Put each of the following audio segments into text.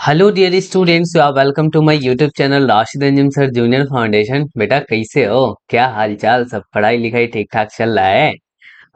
Hello dear students, you are welcome to my YouTube channel Rashid Anjum sir junior foundation. बेटा कैसे हो, क्या हाल चाल, सब पढ़ाई लिखाई ठीक ठाक चल रहा है?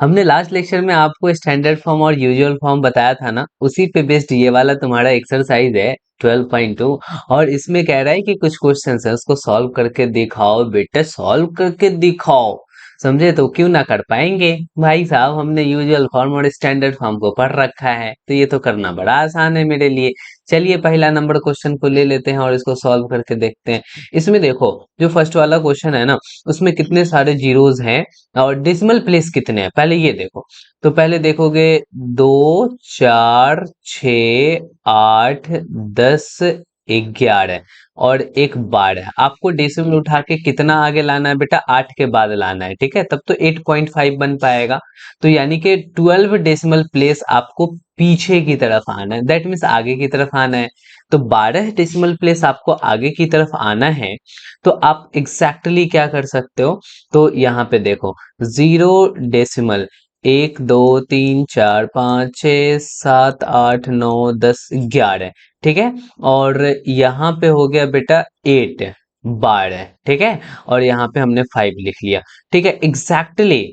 हमने लास्ट लेक्चर में आपको स्टैंडर्ड फॉर्म और यूजुअल फॉर्म बताया था ना, उसी पे बेस्ड ये वाला तुम्हारा एक्सरसाइज है 12.2। और इसमें कह रहा है कि कुछ क्वेश्चंस है उसको सॉल्व करके दिखाओ। बेटा सॉल्व करके दिखाओ, समझे? तो क्यों ना कर पाएंगे भाई साहब, हमने यूजुअल फॉर्म और स्टैंडर्ड फॉर्म को पढ़ रखा है, तो ये तो करना बड़ा आसान है मेरे लिए। चलिए पहला नंबर क्वेश्चन को ले लेते हैं और इसको सॉल्व करके देखते हैं। इसमें देखो, जो फर्स्ट वाला क्वेश्चन है ना, उसमें कितने सारे जीरोस हैं और डेसिमल प्लेस कितने हैं, पहले ये देखो। तो पहले देखोगे 2 4 6 8 10 11 और एक 12। आपको डेसिमल उठा के कितना आगे लाना है बेटा? 8 के बाद लाना है, ठीक है? तब तो 8.5 बन पाएगा। तो यानी कि 12 डेसिमल प्लेस आपको पीछे की तरफ आना है, दैट मीन्स आगे की तरफ आना है। तो 12 डेसिमल प्लेस आपको आगे की तरफ आना है। तो आप एग्जैक्टली क्या कर सकते हो? तो यहाँ पे देखो, 0 डेसिमल 1 2 3 4 5 6 7 8 9 10 11, ठीक है? और यहाँ पे हो गया बेटा 8 12, ठीक है? और यहाँ पे हमने 5 लिख लिया, ठीक है? एग्जैक्टली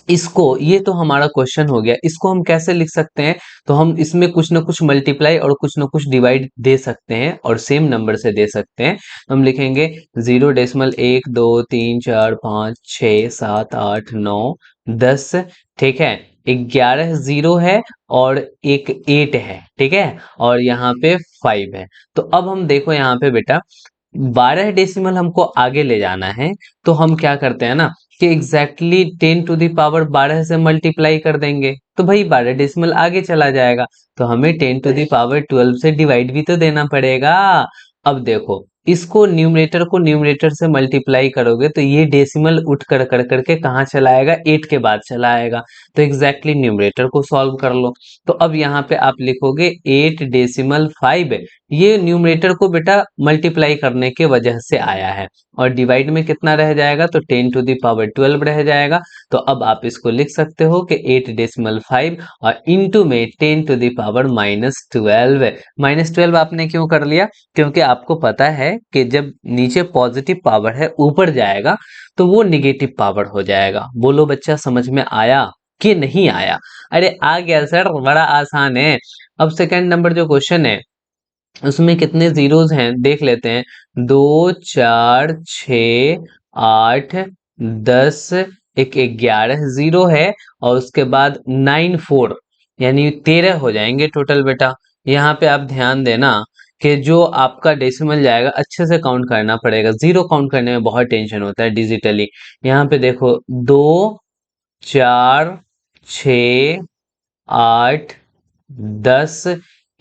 इसको, ये तो हमारा क्वेश्चन हो गया। इसको हम कैसे लिख सकते हैं? तो हम इसमें कुछ ना कुछ मल्टीप्लाई और कुछ ना कुछ डिवाइड दे सकते हैं और सेम नंबर से दे सकते हैं। तो हम लिखेंगे 0 डेसिमल 1 2 3 4 5 6 7 8 9 10, ठीक है? 11 जीरो है और एक 8 है, ठीक है? और यहाँ पे 5 है। तो अब हम देखो यहाँ पे बेटा, 12 डेसिमल हमको आगे ले जाना है। तो हम क्या करते हैं ना कि एग्जैक्टली 10 टू द पावर 12 से मल्टीप्लाई कर देंगे, तो भाई 12 डेसिमल आगे चला जाएगा। तो हमें 10 टू द पावर 12 से डिवाइड भी तो देना पड़ेगा। अब देखो, इसको न्यूमरेटर को न्यूमरेटर से मल्टीप्लाई करोगे तो ये डेसिमल उठ कर कर करके कहाँ चला आएगा? 8 के बाद चला आएगा। तो एग्जैक्टली न्यूमरेटर को सॉल्व कर लो। तो अब यहाँ पे आप लिखोगे 8 डेसिमल 5। ये न्यूमरेटर को बेटा मल्टीप्लाई करने के वजह से आया है। और डिवाइड में कितना रह जाएगा? तो 10 टू द पावर 12 रह जाएगा। तो अब आप इसको लिख सकते हो कि 8 डेसिमल 5 और इंटू में 10 टू द पावर -12। -12 आपने क्यों कर लिया? क्योंकि आपको पता है कि जब नीचे पॉजिटिव पावर है ऊपर जाएगा तो वो निगेटिव पावर हो जाएगा। बोलो बच्चा, समझ में आया कि नहीं आया? अरे आ गया सर, बड़ा आसान है। अब सेकंड नंबर जो क्वेश्चन है उसमें कितने जीरोस हैं देख लेते हैं। 2 4 6 8 10, एक 11 जीरो है और उसके बाद 9 4, यानी 13 हो जाएंगे टोटल बेटा। यहाँ पे आप ध्यान देना कि जो आपका डेसिमल जाएगा अच्छे से काउंट करना पड़ेगा, जीरो काउंट करने में बहुत टेंशन होता है डिजिटली। यहाँ पे देखो 2 4 6 8 10,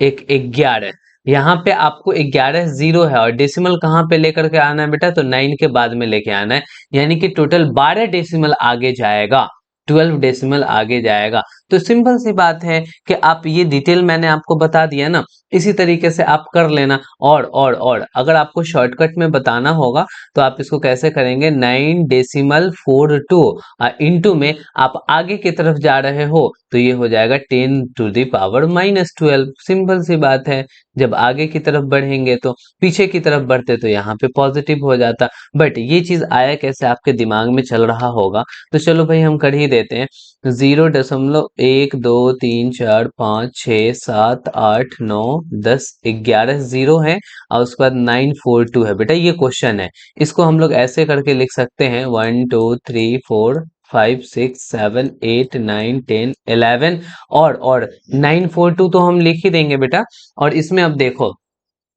एक 11। यहाँ पे आपको 11 जीरो है और डेसिमल कहाँ पे लेकर के आना है बेटा? तो 9 के बाद में लेके आना है। यानी कि टोटल 12 डेसिमल आगे जाएगा, 12 डेसिमल आगे जाएगा। तो सिंपल सी बात है कि आप ये डिटेल मैंने आपको बता दिया ना, इसी तरीके से आप कर लेना। और अगर आपको शॉर्टकट में बताना होगा तो आप इसको कैसे करेंगे? 9 डेसिमल 42 इंटू में आप आगे की तरफ जा रहे हो तो ये हो जाएगा 10 टू द पावर -12। सिंपल सी बात है। जब आगे की तरफ बढ़ेंगे तो, पीछे की तरफ बढ़ते तो यहाँ पे पॉजिटिव हो जाता। बट ये चीज आया कैसे आपके दिमाग में चल रहा होगा, तो चलो भाई हम कर ही देते हैं। 0.1 2 3 4 5 6 7 8 9 10 11 जीरो है और उसके बाद 9 4 2 है बेटा, ये क्वेश्चन है। इसको हम लोग ऐसे करके लिख सकते हैं 1 2 3 4 5 6 7 8 9 10 11। और 9 4 2 तो हम लिख ही देंगे बेटा। और इसमें अब देखो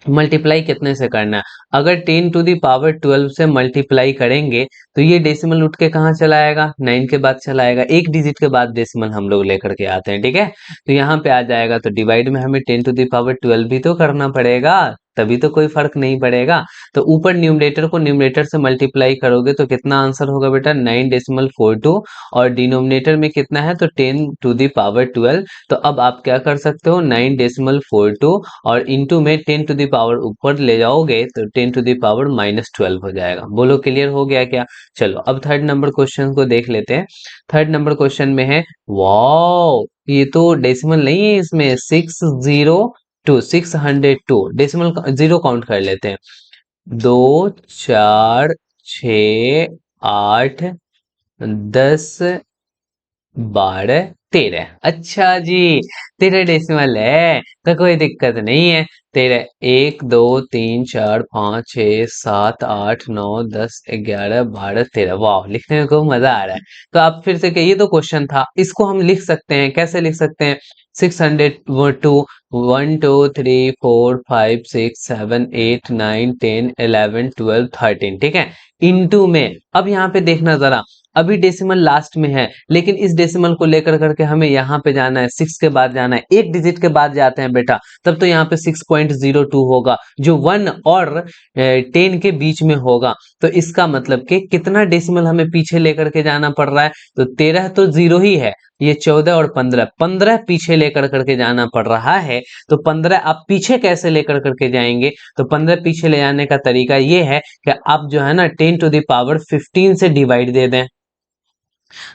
मल्टीप्लाई कितने से करना है। अगर 10 टू द पावर 12 से मल्टीप्लाई करेंगे तो ये डेसिमल उठ के कहाँ चला आएगा? 9 के बाद चला आएगा। एक डिजिट के बाद डेसिमल हम लोग लेकर के आते हैं, ठीक है? तो यहाँ पे आ जाएगा। तो डिवाइड में हमें 10 टू द पावर 12 भी तो करना पड़ेगा, तभी तो कोई फर्क नहीं पड़ेगा। तो ऊपर न्यूमरेटर को न्यूमरेटर से मल्टीप्लाई करोगे तो कितना आंसर होगा बेटा? 9 डेसिमल 42। और डिनोमिनेटर में कितना है? तो 10 टू द पावर 12। तो अब आप क्या कर सकते हो? 9 डेसिमल 42 और इंटू में 10 टू द पावर ऊपर ले जाओगे तो 10 टू द पावर -12 हो जाएगा। बोलो क्लियर हो गया क्या? चलो अब थर्ड नंबर क्वेश्चन को देख लेते हैं। थर्ड नंबर क्वेश्चन में है, वाओ, ये तो डेसिमल नहीं है, इसमें 60 टू, 602 डेसिमल जीरो काउंट कर लेते हैं। 2, 4, 6, 8, 10, 12, 13। अच्छा जी, 13 डेसिमल है तो कोई दिक्कत नहीं है। 13, 1, 2, 3, 4, 5, 6, 7, 8, 9, 10, 11, 12, 13। वाह, लिखने में खूब मजा आ रहा है। तो आप फिर से ये तो क्वेश्चन था, इसको हम लिख सकते हैं, कैसे लिख सकते हैं? 602, 1, 2, 3, 4, 5, 6, 7, 8, 9, 10, 11, 12, 13, ठीक है, इनटू में। अब यहाँ पे देखना जरा, अभी डेसिमल लास्ट में है, लेकिन इस डेसिमल को लेकर करके हमें यहाँ पे जाना है, 6 के बाद जाना है, एक डिजिट के बाद जाते हैं बेटा, तब तो यहाँ पे 6.02 होगा, जो 1 और 10 के बीच में होगा। तो इसका मतलब कि कितना डेसिमल हमें पीछे लेकर के जाना पड़ रहा है? तो 13 तो जीरो ही है, ये 14 और 15, 15 पीछे लेकर करके जाना पड़ रहा है। तो 15 आप पीछे कैसे लेकर करके जाएंगे? तो 15 पीछे ले जाने का तरीका ये है कि आप जो है ना 10 टू द पावर 15 से डिवाइड दे दें।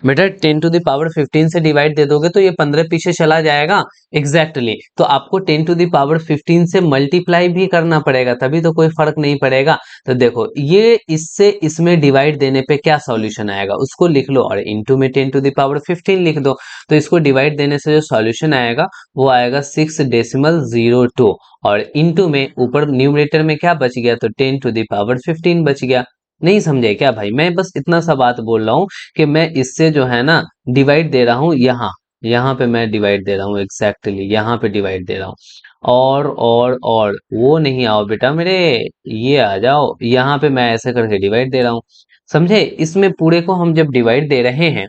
बेटा 10 टू द पावर 15 से डिवाइड दे दोगे तो ये 15 पीछे चला जाएगा। एग्जैक्टली तो आपको 10 टू द पावर 15 से मल्टीप्लाई भी करना पड़ेगा, तभी तो कोई फर्क नहीं पड़ेगा। तो देखो ये इससे इसमें डिवाइड देने पे क्या सॉल्यूशन आएगा उसको लिख लो, और इनटू में 10 टू द पावर 15 लिख दो। तो इसको डिवाइड देने से जो सॉल्यूशन आएगा वो आएगा 6.02, और इनटू में ऊपर न्यूमरेटर में क्या बच गया? तो 10 टू द पावर 15 बच गया। नहीं समझे क्या भाई? मैं बस इतना सा बात बोल रहा हूँ कि मैं इससे जो है ना डिवाइड दे रहा हूँ, यहाँ यहाँ पे मैं डिवाइड दे रहा हूँ, एग्जैक्टली यहाँ पे डिवाइड दे रहा हूँ। और वो नहीं आओ बेटा मेरे, ये आ जाओ, यहाँ पे मैं ऐसे करके डिवाइड दे रहा हूँ। समझे? इसमें पूरे को हम जब डिवाइड दे रहे हैं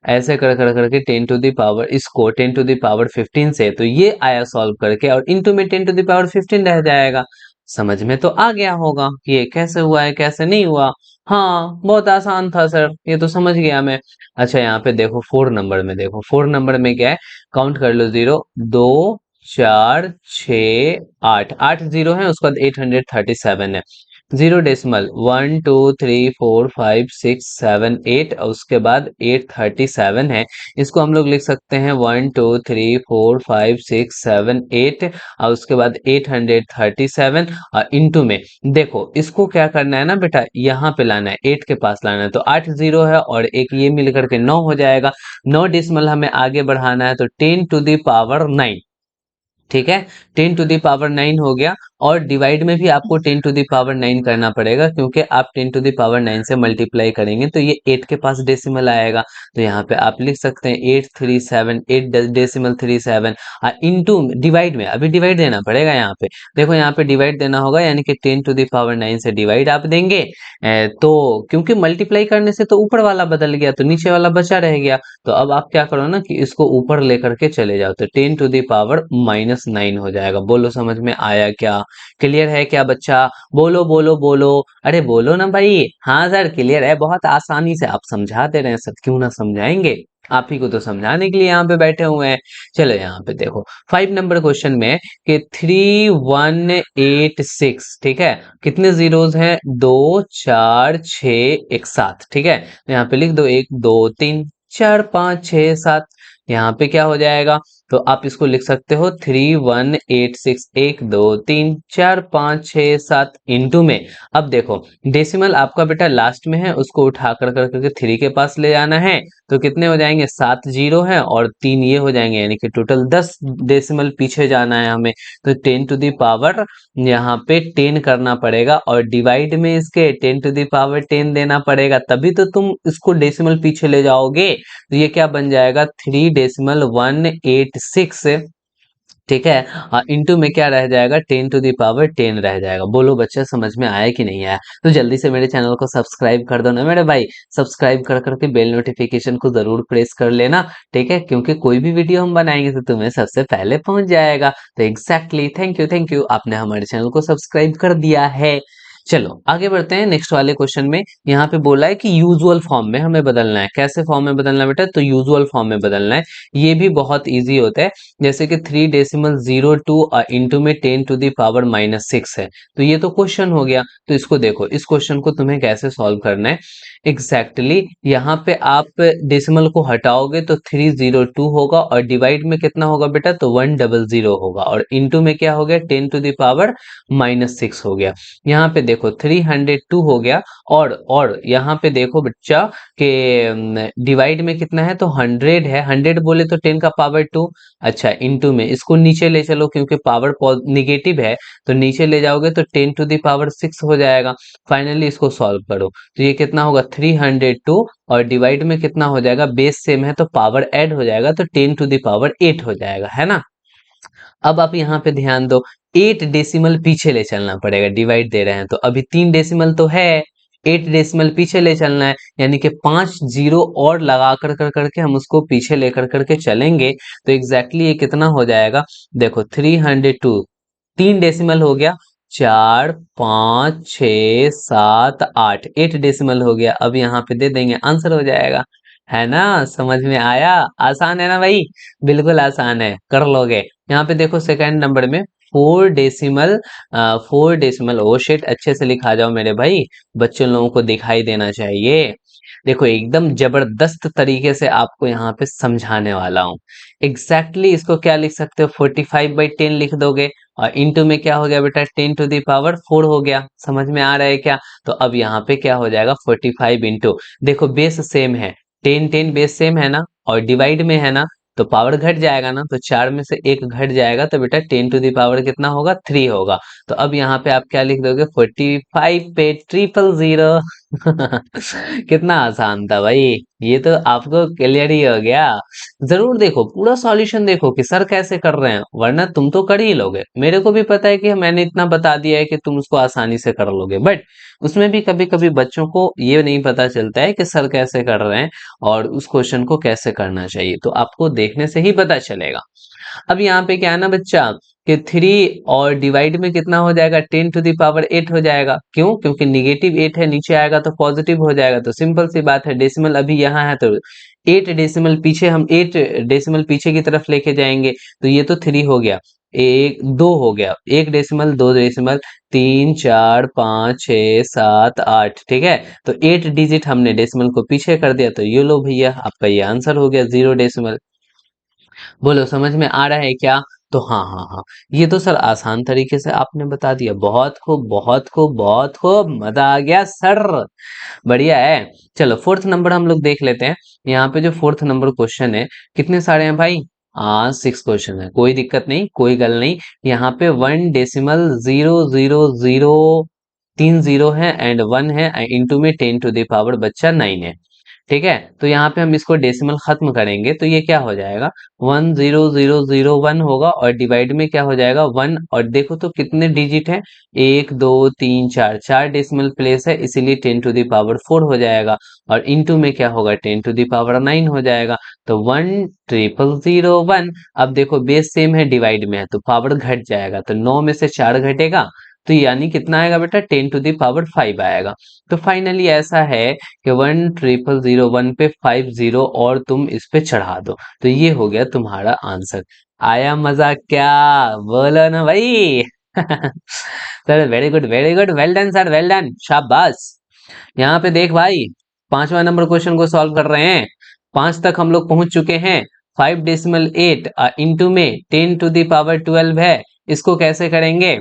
ऐसे कर कर करके 10 टू द पावर, इसको 10 टू द पावर 15 से, तो ये आया सॉल्व करके, और इनटू में 10 टू द पावर 15 रह जाएगा। समझ में तो आ गया होगा कि ये कैसे हुआ है कैसे नहीं हुआ। हाँ बहुत आसान था सर, ये तो समझ गया मैं। अच्छा यहाँ पे देखो 4 नंबर में, देखो 4 नंबर में क्या है, काउंट कर लो। 0, 2, 4, 6, 8, 8 जीरो है, उसके बाद 837 है। 0 डेसिमल 1, 2, 3, 4, 5, 6, 7, 8, और उसके बाद 837 है। इसको हम लोग लिख सकते हैं 1, 2, 3, 4, 5, 6, 7, 8, और उसके बाद 837 और इंटू में। देखो इसको क्या करना है ना बेटा, यहाँ पे लाना है, 8 के पास लाना है, तो 8 जीरो है और एक ये मिल करके 9 हो जाएगा। 9 डेसिमल हमें आगे बढ़ाना है, तो 10 टू द पावर 9, ठीक है, 10 टू द पावर 9 हो गया। और डिवाइड में भी आपको 10 टू द पावर 9 करना पड़ेगा, क्योंकि आप 10 टू द पावर 9 से मल्टीप्लाई करेंगे तो ये 8 के पास डेसिमल आएगा। तो यहाँ पे आप लिख सकते हैं 837, 8 डेसिमल 37, इंटू डिवाइड में, अभी डिवाइड देना पड़ेगा यहाँ पे। देखो यहाँ पे डिवाइड देना होगा, यानी कि 10 टू द पावर 9 से डिवाइड आप देंगे। तो क्योंकि मल्टीप्लाई करने से तो ऊपर वाला बदल गया, तो नीचे वाला बचा रह गया। तो अब आप क्या करो ना कि इसको ऊपर लेकर के चले जाओ, तो 10 टू द पावर -9 हो जाएगा। बोलो समझ में आया क्या? क्लियर है क्या बच्चा? बोलो बोलो बोलो, अरे बोलो ना भाई। हाँ सर क्लियर है, बहुत आसानी से आप समझा दे रहे हैं सर, क्यों ना समझाएंगे, आप ही को तो समझाने के लिए यहाँ पे बैठे हुए हैं। चलो यहाँ पे देखो 5 नंबर क्वेश्चन में कि 3186, ठीक है, कितने जीरोज हैं? 2, 4, 6, 1, 7, ठीक है। तो यहाँ पे लिख दो 1, 2, 3, 4, 5, 6, 7। यहाँ पे क्या हो जाएगा? तो आप इसको लिख सकते हो 3186, 1, 2, 3, 4, 5, 6, 7 इंटू में। अब देखो डेसिमल आपका बेटा लास्ट में है, उसको उठा कर करके 3 के पास ले जाना है, तो कितने हो जाएंगे? 7 जीरो है और 3 ये हो जाएंगे, यानी कि टोटल 10 डेसिमल पीछे जाना है हमें। तो 10 टू द पावर यहाँ पे 10 करना पड़ेगा, और डिवाइड में इसके 10 टू द पावर 10 देना पड़ेगा, तभी तो तुम इसको डेसिमल पीछे ले जाओगे। तो ये क्या बन जाएगा? 3.186, ठीक है, और इंटू में क्या रह जाएगा? 10 टू द पावर 10 रह जाएगा। बोलो बच्चा समझ में आया कि नहीं आया? तो जल्दी से मेरे चैनल को सब्सक्राइब कर दो ना मेरे भाई, सब्सक्राइब कर करके बेल नोटिफिकेशन को जरूर प्रेस कर लेना, ठीक है, क्योंकि कोई भी वीडियो हम बनाएंगे तो तुम्हें सबसे पहले पहुंच जाएगा। तो एग्जैक्टली, थैंक यू आपने हमारे चैनल को सब्सक्राइब कर दिया है। चलो आगे बढ़ते हैं नेक्स्ट वाले क्वेश्चन में। यहाँ पे बोला है कि यूजुअल फॉर्म में हमें बदलना है। कैसे फॉर्म में बदलना है बेटा? तो यूजुअल फॉर्म में बदलना है। ये भी बहुत इजी होता है। जैसे कि 3.02 इंटू में 10⁻⁻6 है। तो ये तो क्वेश्चन हो गया। तो इसको देखो, इस क्वेश्चन को तुम्हें कैसे सॉल्व करना है एग्जैक्टली यहाँ पे आप डेसिमल को हटाओगे तो 302 होगा, और डिवाइड में कितना होगा बेटा? तो 100 होगा, और इंटू में क्या हो गया? 10⁻⁻6 हो गया। यहाँ पे देखो 302 हो गया, और यहाँ पे देखो बच्चा के डिवाइड में कितना है? तो 100 है। 100 बोले तो 10 का पावर 2। अच्छा, इंटू में इसको नीचे ले चलो क्योंकि पावर निगेटिव है, तो नीचे ले जाओगे तो 10⁻6 हो जाएगा। फाइनली इसको सॉल्व करो तो ये कितना होगा? 302, और डिवाइड में कितना हो जाएगा? बेस सेम है तो पावर ऐड हो जाएगा, तो 10⁸ हो जाएगा, है ना। अब आप यहाँ पे ध्यान दो, 8 डेसिमल पीछे ले चलना पड़ेगा। डिवाइड दे रहे हैं तो अभी 3 डेसिमल तो है, 8 डेसिमल पीछे ले चलना है, यानी कि 5 जीरो और लगा कर करके हम उसको पीछे लेकर करके चलेंगे। तो एग्जैक्टली ये कितना हो जाएगा? देखो 302, 3 डेसिमल हो गया, 4 5 6 7 8, 8 डेसिमल हो गया। अब यहाँ पे दे देंगे, आंसर हो जाएगा, है ना। समझ में आया? आसान है ना भाई? बिल्कुल आसान है, कर लोगे। यहाँ पे देखो सेकंड नंबर में 4 डेसिमल, 4 डेसिमल, ओ शिट, अच्छे से लिखा जाओ मेरे भाई, बच्चों लोगों को दिखाई देना चाहिए। देखो एकदम जबरदस्त तरीके से आपको यहाँ पे समझाने वाला हूँ। एग्जैक्टली इसको क्या लिख सकते हो? 45/10 लिख दोगे, और इंटू में क्या हो गया बेटा? 10⁴ हो गया। समझ में आ रहा है क्या? तो अब यहाँ पे क्या हो जाएगा? 45 इंटू, देखो बेस सेम है, 10 बेस सेम है ना, और डिवाइड में है ना, तो पावर घट जाएगा ना, तो 4 में से एक घट जाएगा, तो बेटा 10 कितना होगा? 3 होगा। तो अब यहाँ पे आप क्या लिख दोगे? 45 पे 000। कितना आसान था भाई, ये तो आपको क्लियर ही हो गया। जरूर देखो, पूरा सॉल्यूशन देखो कि सर कैसे कर रहे हैं, वरना तुम तो कर ही लोगे। मेरे को भी पता है कि मैंने इतना बता दिया है कि तुम उसको आसानी से कर लोगे, बट उसमें भी कभी कभी बच्चों को ये नहीं पता चलता है कि सर कैसे कर रहे हैं और उस क्वेश्चन को कैसे करना चाहिए, तो आपको देखने से ही पता चलेगा। अब यहाँ पे क्या है ना बच्चा, कि 3 और डिवाइड में कितना हो जाएगा? 10⁸ हो जाएगा। क्यों? क्योंकि निगेटिव 8 है, नीचे आएगा तो पॉजिटिव हो जाएगा। तो सिंपल सी बात है, डेसिमल अभी यहाँ है तो 8 डेसिमल पीछे, हम 8 डेसिमल पीछे की तरफ लेके जाएंगे, तो ये तो 3 हो गया, एक 2 हो गया, 1 डेसिमल 2 डेसिमल 3 4 5 6 7 8, ठीक है। तो 8 डिजिट हमने डेसिमल को पीछे कर दिया, तो ये लो भैया आपका ये आंसर हो गया, 0 डेसिमल। बोलो समझ में आ रहा है क्या? तो हाँ हाँ हाँ, ये तो सर आसान तरीके से आपने बता दिया। बहुत खूब, बहुत खूब, बहुत खूब, मजा आ गया सर, बढ़िया है। चलो फोर्थ नंबर हम लोग देख लेते हैं। यहाँ पे जो फोर्थ नंबर क्वेश्चन है, कितने सारे हैं भाई? 6 क्वेश्चन है, कोई दिक्कत नहीं, कोई गल नहीं। यहाँ पे 1.000, 3 जीरो है एंड 1 है, इंटू में 10⁻ बच्चा 9 है, ठीक है। तो यहाँ पे हम इसको डेसिमल खत्म करेंगे तो ये क्या हो जाएगा? 10001 होगा, और डिवाइड में क्या हो जाएगा? 1, और देखो तो कितने डिजिट है? 1 2 3 4, 4 डेसिमल प्लेस है, इसीलिए 10⁻4 हो जाएगा, और इंटू में क्या होगा? 10⁻9 हो जाएगा। तो 10001, अब देखो बेस सेम है, डिवाइड में है, तो पावर घट जाएगा, तो 9 में से 4 घटेगा, तो यानी कितना आएगा बेटा? 10⁵ आएगा। तो फाइनली ऐसा है कि 10001 पे 5 जीरो और तुम इस पे चढ़ा दो, तो ये हो गया तुम्हारा आंसर। आया मजा क्या? बोलो ना भाई। Sir very good, very good, well done sir, well done, शाबाश। यहाँ पे देख भाई, 5वां नंबर क्वेश्चन को सॉल्व कर रहे हैं। 5 तक हम लोग पहुंच चुके हैं। 5.8 इंटू में 10⁻12 है, इसको कैसे करेंगे?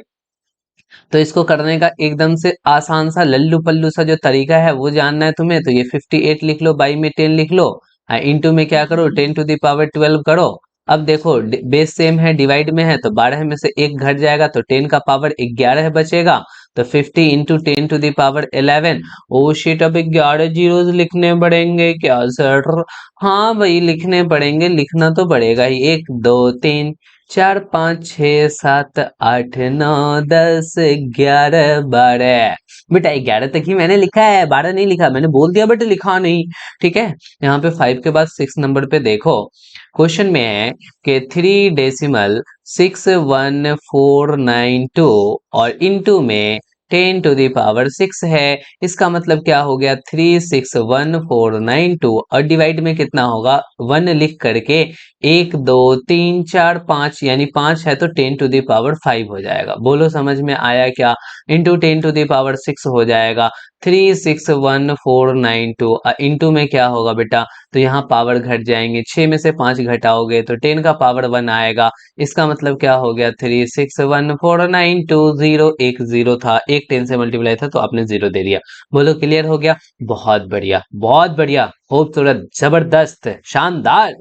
तो इसको करने का एकदम से आसान सा लल्लू पल्लू सा जो तरीका है वो जानना है तुम्हें, तो ये 58 लिख लो, बाई में 10 लिख लो, इंटू में क्या करो? 10⁻12 करो। अब देखो बेस सेम है, डिवाइड में है, तो 12 में से एक घट जाएगा, तो 10 का पावर 11 बचेगा, तो 50 इंटू 10⁻11। ओ शिट, अब 11 जीरोस लिखने पड़ेंगे क्या सर? हाँ भाई लिखने पड़ेंगे, लिखना तो पड़ेगा ही। 1 2 3 4 5 6 7 8 9 10 11 12, बेटा 11 तक ही मैंने लिखा है, 12 नहीं लिखा, मैंने बोल दिया बट लिखा नहीं, ठीक है। यहाँ पे 5 के बाद 6 नंबर पे देखो, क्वेश्चन में है कि 3.61492 और इंटू में 10⁻6 है। इसका मतलब क्या हो गया 361492 और डिवाइड में कितना होगा 1 लिख करके 1 2 3 4 5 यानी 5 है तो 10⁵ हो जाएगा। बोलो समझ में आया क्या? इंटू 10⁻6 हो जाएगा 361492 इंटू में क्या होगा बेटा तो यहाँ पावर घट जाएंगे 6 में से 5 घटाओगे तो 10 का पावर 1 आएगा। इसका मतलब क्या हो गया 361492 जीरो एक जीरो था एक 10 से मल्टीप्लाई था तो आपने जीरो दे दिया। बोलो क्लियर हो गया? बहुत बढ़िया बहुत बढ़िया खूबसूरत जबरदस्त शानदार।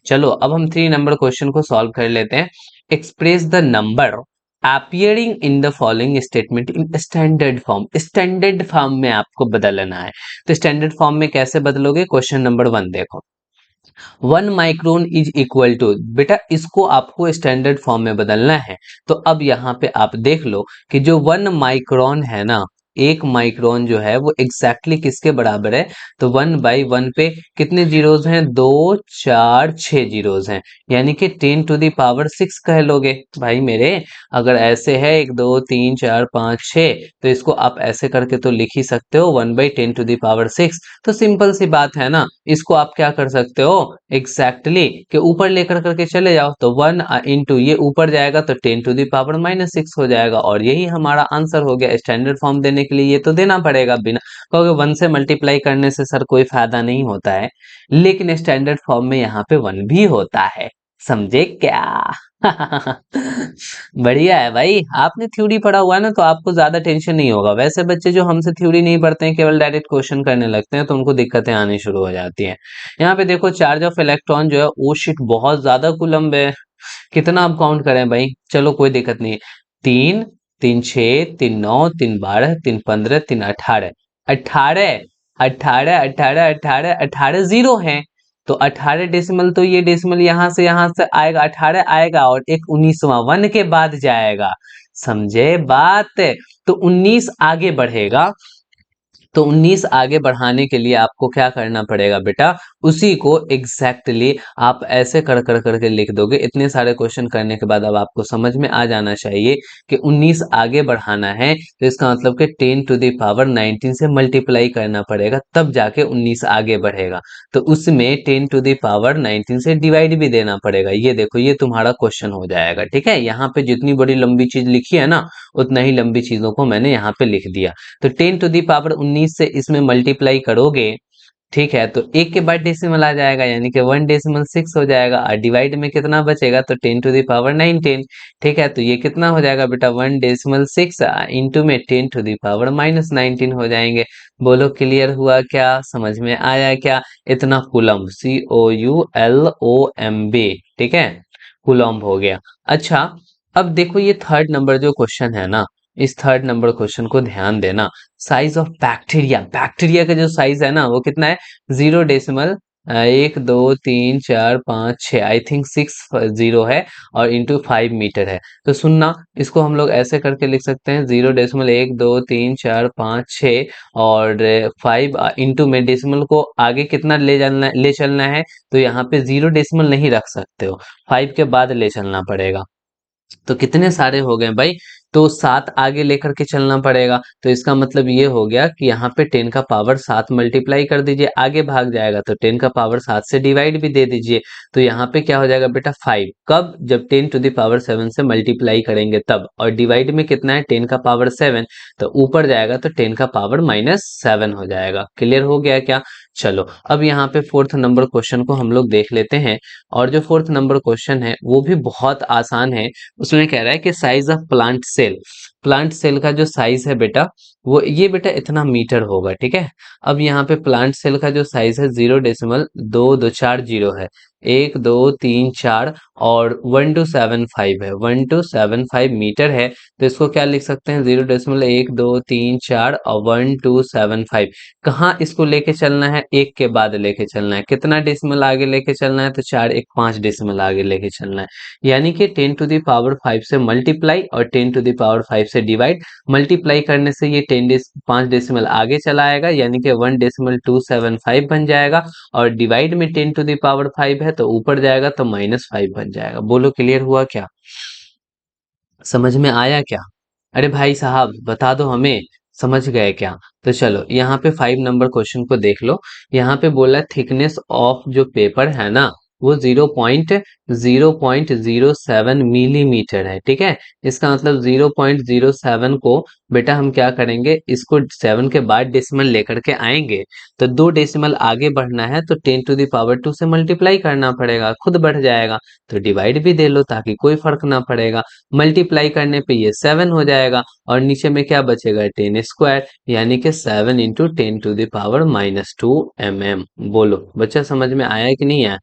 चलो अब हम 3 नंबर क्वेश्चन को सॉल्व कर लेते हैं। Express the number appearing in the following statement in standard form। Standard form में आपको बदलना है। तो स्टैंडर्ड फॉर्म में कैसे बदलोगे? क्वेश्चन नंबर 1 देखो 1 माइक्रोन इज इक्वल टू, बेटा इसको आपको स्टैंडर्ड फॉर्म में बदलना है। तो अब यहाँ पे आप देख लो कि जो 1 माइक्रोन है ना, 1 माइक्रोन जो है वो एग्जैक्टली किसके बराबर है? तो 1/1 पे कितने जीरोज हैं? 2 4 6 जीरोज हैं, यानी कि 10⁻6 कह लोगे भाई मेरे। अगर ऐसे है 1 2 3 4 5 6 तो इसको आप ऐसे करके तो लिख ही सकते हो 1/10⁻6। तो सिंपल सी बात है ना, इसको आप क्या कर सकते हो एग्जैक्टली कि ऊपर लेकर करके चले जाओ तो 1 इंटू ये ऊपर जाएगा तो 10⁻6 हो जाएगा और यही हमारा आंसर हो गया। स्टैंडर्ड फॉर्म देने के लिए ये तो देना पड़ेगा, बिना कहोगे 1 से मल्टीप्लाई करने से सर कोई फायदा नहीं होता है, लेकिन स्टैंडर्ड फॉर्म में यहाँ पे 1 भी होता है। समझे क्या? बढ़िया है भाई, आपने थ्योरी पढ़ा हुआ है ना तो आपको ज्यादा टेंशन नहीं होगा। वैसे बच्चे जो हमसे थ्योरी नहीं पढ़ते हैं केवल डायरेक्ट क्वेश्चन करने लगते हैं तो उनको दिक्कतें आनी शुरू हो जाती हैं। यहाँ पे देखो चार्ज ऑफ इलेक्ट्रॉन जो है ओ शिट बहुत ज्यादा कूलम्ब है। कितना आप काउंट करें भाई? चलो कोई दिक्कत नहीं है। 3 3 6 3 9 3 12 3 15 3 18 18 18 जीरो है। तो 18 डेसिमल तो ये डेसिमल यहाँ से आएगा 18 आएगा और एक 19वां 1 के बाद जाएगा। समझे बात? तो 19 आगे बढ़ेगा तो 19 आगे बढ़ाने के लिए आपको क्या करना पड़ेगा बेटा? उसी को एग्जैक्टली आप ऐसे कर कर करके लिख दोगे। इतने सारे क्वेश्चन करने के बाद अब आपको समझ में आ जाना चाहिए कि 19 आगे बढ़ाना है तो इसका मतलब कि 10⁻19 से मल्टीप्लाई करना पड़ेगा तब जाके 19 आगे बढ़ेगा। तो उसमें 10⁻19 से डिवाइड भी देना पड़ेगा। ये देखो ये तुम्हारा क्वेश्चन हो जाएगा। ठीक है, यहाँ पे जितनी बड़ी लंबी चीज लिखी है ना उतना ही लंबी चीजों को मैंने यहाँ पे लिख दिया। तो 10⁻19 से इसमें मल्टीप्लाई करोगे, ठीक है, तो एक के बाद डेसिमल आ जाएगा यानी कि 1/6 हो जाएगा और डिवाइड में कितना बचेगा तो 10⁻19। ठीक है, तो ये कितना हो जाएगा बेटा 1/6 इंटू में 10⁻−19 हो जाएंगे। बोलो क्लियर हुआ क्या? समझ में आया क्या? इतना कूलम्ब COULOMB, ठीक है, कूलम्ब हो गया। अच्छा अब देखो ये थर्ड नंबर जो क्वेश्चन है ना, इस थर्ड नंबर क्वेश्चन को ध्यान देना। साइज ऑफ बैक्टीरिया, बैक्टीरिया का जो साइज है ना वो कितना है? 0.1 2 3 4 5 6 आई थिंक 6 है और इंटू 5 मीटर है। तो सुनना, इसको हम लोग ऐसे करके लिख सकते हैं 0.1 2 3 4 5 6 और 5 इंटू में डेसिमल को आगे कितना ले चलना है तो यहाँ पे 0 डेसिमल नहीं रख सकते हो, 5 के बाद ले चलना पड़ेगा। तो कितने सारे हो गए भाई? तो 7 आगे लेकर के चलना पड़ेगा। तो इसका मतलब ये हो गया कि यहाँ पे 10 का पावर 7 मल्टीप्लाई कर दीजिए, आगे भाग जाएगा तो 10 का पावर 7 से डिवाइड भी दे दीजिए। तो यहाँ पे क्या हो जाएगा बेटा 5, कब? जब 10⁻7 से मल्टीप्लाई करेंगे तब। और डिवाइड में कितना है 10 का पावर 7, तो ऊपर जाएगा तो 10 का पावर -7 हो जाएगा। क्लियर हो गया क्या? चलो अब यहाँ पे फोर्थ नंबर क्वेश्चन को हम लोग देख लेते हैं। और जो फोर्थ नंबर क्वेश्चन है वो भी बहुत आसान है। उसमें कह रहा है कि size of plant cell, plant cell का जो साइज है बेटा वो ये बेटा इतना मीटर होगा। ठीक है, अब यहाँ पे प्लांट सेल का जो साइज है 0.224 है, 1 2 3 4 और 1275 है, 1275 मीटर है। तो इसको क्या लिख सकते हैं 0.1 2 3 4 और 1275। कहाँ इसको लेके चलना है? एक के बाद लेके चलना है। कितना डेसिमल आगे लेके चलना है तो 4 1 5 डेसिमल आगे लेके चलना है। यानी कि 10⁵ से मल्टीप्लाई और 10⁵ से डिवाइड। मल्टीप्लाई करने से ये 5 डेसिमल आगे चला आएगा यानी कि 1.275 बन जाएगा और डिवाइड में 10⁵ है तो ऊपर जाएगा तो -5 बन जाएगा। बोलो क्लियर हुआ क्या? समझ में आया क्या? अरे भाई साहब बता दो हमें, समझ गए क्या? तो चलो यहाँ पे 5 नंबर क्वेश्चन को देख लो। यहाँ पे बोला थिकनेस ऑफ जो पेपर है ना, वो 0.007 मिलीमीटर है, ठीक है। इसका मतलब 0.07 को बेटा हम क्या करेंगे, इसको 7 के बाद डेसिमल लेकर के आएंगे, तो 2 डेसिमल आगे बढ़ना है तो 10⁻² से मल्टीप्लाई करना पड़ेगा, खुद बढ़ जाएगा। तो डिवाइड भी दे लो ताकि कोई फर्क ना पड़ेगा। मल्टीप्लाई करने पे ये 7 हो जाएगा और नीचे में क्या बचेगा, 10 स्क्वायर, यानी कि 7 × 10⁻²mm। बोलो बच्चा समझ में आया है कि नहीं आया?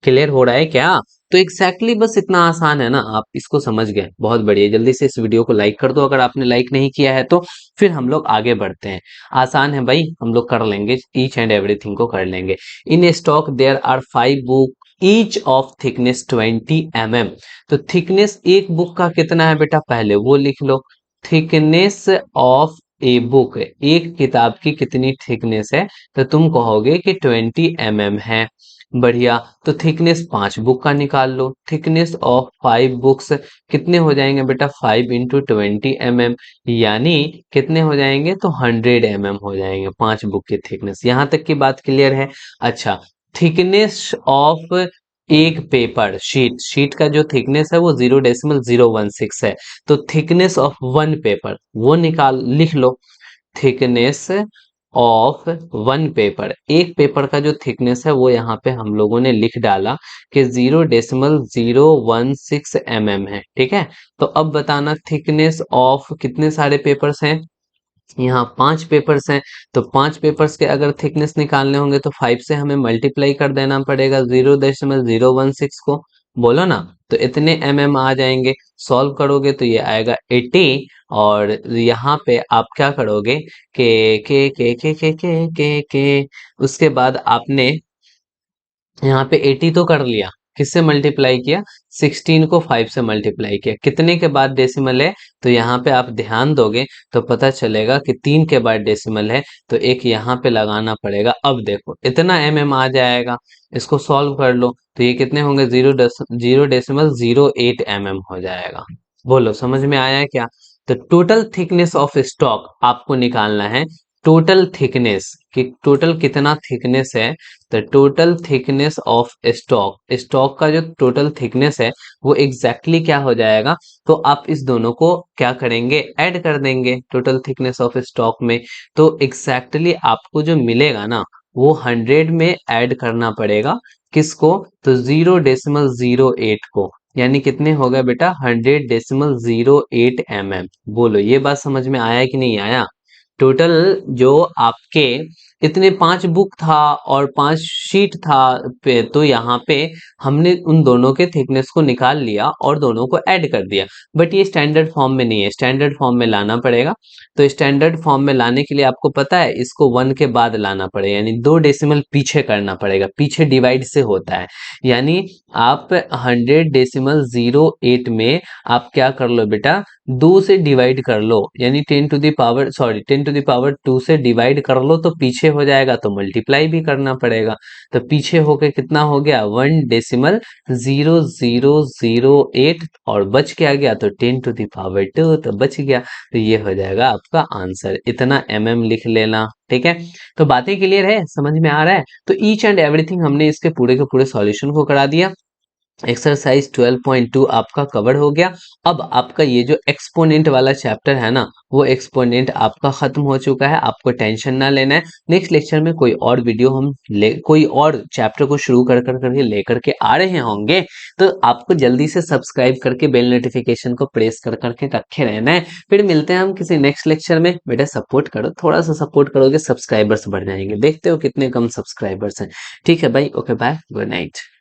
क्लियर हो रहा है क्या? तो एग्जैक्टली exactly बस इतना आसान है ना, आप इसको समझ गए, बहुत बढ़िया। जल्दी से इस वीडियो को लाइक कर दो अगर आपने लाइक नहीं किया है तो। फिर हम लोग आगे बढ़ते हैं। आसान है भाई, हम लोग कर लेंगे, ईच एंड एवरीथिंग को कर लेंगे। In stock there are 5 book each of thickness 20 mm। तो थिकनेस एक बुक का कितना है बेटा, पहले वो लिख लो। थिकनेस ऑफ ए बुक, एक किताब की कितनी थिकनेस है, तो तुम कहोगे कि 20 mm है। बढ़िया। तो थिकनेस 5 बुक का निकाल लो। थिकनेस ऑफ 5 बुक्स कितने हो जाएंगे बेटा, 5 × 20 mm, यानी कितने हो जाएंगे, तो 100 mm हो जाएंगे 5 बुक की थिकनेस। यहां तक की बात क्लियर है? अच्छा, थिकनेस ऑफ एक पेपर शीट, शीट का जो थिकनेस है वो 0.016 है। तो थिकनेस ऑफ 1 पेपर वो निकाल लिख लो। थिकनेस ऑफ 1 पेपर, एक पेपर का जो थिकनेस है वो यहाँ पे हम लोगों ने लिख डाला कि 0.016 mm है, ठीक है। तो अब बताना थिकनेस ऑफ कितने सारे पेपर्स हैं, यहाँ 5 पेपर्स हैं। तो 5 पेपर्स के अगर थिकनेस निकालने होंगे तो 5 से हमें मल्टीप्लाई कर देना पड़ेगा 0.016 को। बोलो ना, तो इतने आ जाएंगे। सॉल्व करोगे तो ये आएगा 80। और यहाँ पे आप क्या करोगे, के उसके बाद आपने यहाँ पे 80 तो कर लिया, किससे मल्टीप्लाई किया, 16 को 5 से मल्टीप्लाई किया, कितने के बाद डेसिमल है, तो यहाँ पे आप ध्यान दोगे तो पता चलेगा कि 3 के बाद डेसिमल है, तो एक यहाँ पे लगाना पड़ेगा। अब देखो इतना आ जाएगा, इसको सॉल्व कर लो तो ये कितने होंगे, 0.08 mm हो जाएगा। बोलो समझ में आया है क्या? तो टोटल थिकनेस ऑफ स्टॉक आपको निकालना है। टोटल थिकनेस कि टोटल कितना थिकनेस है, तो total thickness of stock, stock का जो टोटल थिकनेस है वो एग्जैक्टली क्या हो जाएगा, तो आप इस दोनों को क्या करेंगे, ऐड कर देंगे टोटल थिकनेस ऑफ स्टॉक में। तो एग्जैक्टली आपको जो मिलेगा ना, वो 100 में ऐड करना पड़ेगा। किसको, तो 0.08 को, यानी कितने हो गए बेटा, 100.08 mm। बोलो ये बात समझ में आया कि नहीं आया? टोटल जो आपके इतने 5 बुक था और 5 शीट था पे, तो यहाँ पे हमने उन दोनों के थिकनेस को निकाल लिया और दोनों को ऐड कर दिया। बट ये स्टैंडर्ड फॉर्म में नहीं है, स्टैंडर्ड फॉर्म में लाना पड़ेगा। तो स्टैंडर्ड फॉर्म में लाने के लिए आपको पता है, इसको 1 के बाद लाना पड़ेगा, यानी 2 डेसिमल पीछे करना पड़ेगा, पीछे डिवाइड से होता है। यानी आप 100.08 में आप क्या कर लो बेटा, 2 से डिवाइड कर लो, यानी 10⁻² से डिवाइड कर लो तो पीछे हो जाएगा, तो मल्टीप्लाई भी करना पड़ेगा। तो पीछे होके कितना हो गया, 1.0008, और बच क्या गया, तो 10⁻², तो बच गया। तो ये हो जाएगा आपका आंसर, इतना लिख लेना, ठीक है। तो बातें क्लियर है, समझ में आ रहा है? तो ईच एंड एवरीथिंग हमने इसके पूरे के पूरे सॉल्यूशन को करा दिया। एक्सरसाइज 12.2 आपका कवर हो गया। अब आपका ये जो एक्सपोनेंट वाला चैप्टर है ना, वो एक्सपोनेंट आपका खत्म हो चुका है, आपको टेंशन ना लेना है। नेक्स्ट लेक्चर में कोई और वीडियो हम कोई और चैप्टर को शुरू कर करके लेकर के आ रहे होंगे। तो आपको जल्दी से सब्सक्राइब करके बेल नोटिफिकेशन को प्रेस कर करके रखे रहना है। फिर मिलते हैं हम किसी नेक्स्ट लेक्चर में। बेटा सपोर्ट करो, थोड़ा सा सपोर्ट करोगे, सब्सक्राइबर्स बढ़ जाएंगे। देखते हो कितने कम सब्सक्राइबर्स हैं। ठीक है भाई, ओके बाय, गुड नाइट।